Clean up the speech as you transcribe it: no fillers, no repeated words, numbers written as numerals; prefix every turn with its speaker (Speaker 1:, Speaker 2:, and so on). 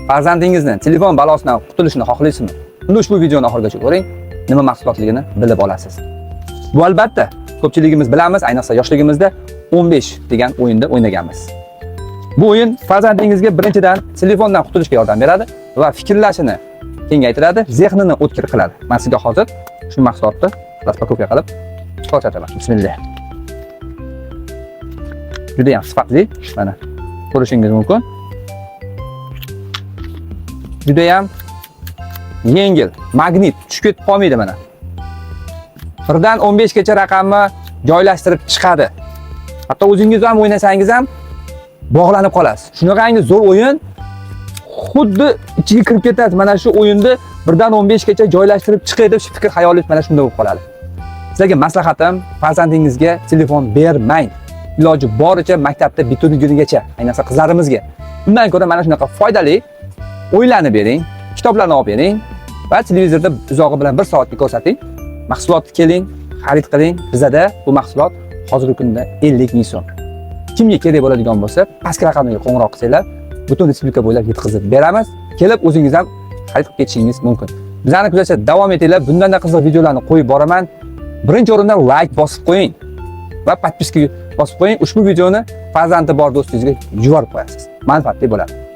Speaker 1: farzandingizni telefon balosidan qutulishini xohlaysizmi? Unda ushbu videoni oxirigacha ko'ring, nima mahsulotligini bilib olasiz. Bu albatta ko'pchiligimiz bilamiz, ayniqsa yoshligimizda 15 degan o'yinda o'ynaganmiz. Bu o'yin farzandingizga birinchidan telefondan qutulishga yordam beradi va fikrlashini kengaytiradi, zehnini o'tkir qiladi. Men sizga hozir shu mahsulotni raspakovka qilib ko'rsataman. Bismillah. Juda ham sifatli, mana ko'rishingiz mumkin. Juda ham yengil, magnit tushib ketib qolmaydi mana. 1 dan 15 gacha raqamni joylashtirib chiqadi. Hatto o'zingiz ham o'ynasangiz ham bog'lanib qolasiz. Shunaqangi zo'r o'yin, xuddi ichiga kirib ketasiz. Mana shu o'yinni 1 dan 15 gacha joylashtirib chiqay deb fikr xayolingiz mana shunda bo'lib qoladi. Sizlarga maslahatim, farzandingizga telefon bermang. Iloji boricha maktabda bitirgunigacha, ayniqsa qizlarimizga. Undan ko'ra mana shunaqa foydali o'yinlarni bering, kitoblarni olib bering va televizorda uzog'i bilan 1 soatga ko'rsating. Mahsulotni keling, xarid qiling. Bizda bu mahsulot hozirgi kunda 50 ming so'm. Kimga kerak bo'ladigan bo'lsa, pastki raqamga qo'ng'iroq qilsanglar, butun respublika bo'ylab yetkazib beramiz. Kelib o'zingiz ham xarid qilib ketishingiz mumkin. Bizlarni kuzatishda davom etinglar. Bundan qiziq videolarni qo'yib boraman. Birinchi o'rindan like bosib qo'ying va podpiska bosib qo'ying. Ushbu videoni farzandi bor do'stingizga yuborib qo'yasiz. Manfaatli bo'ladi.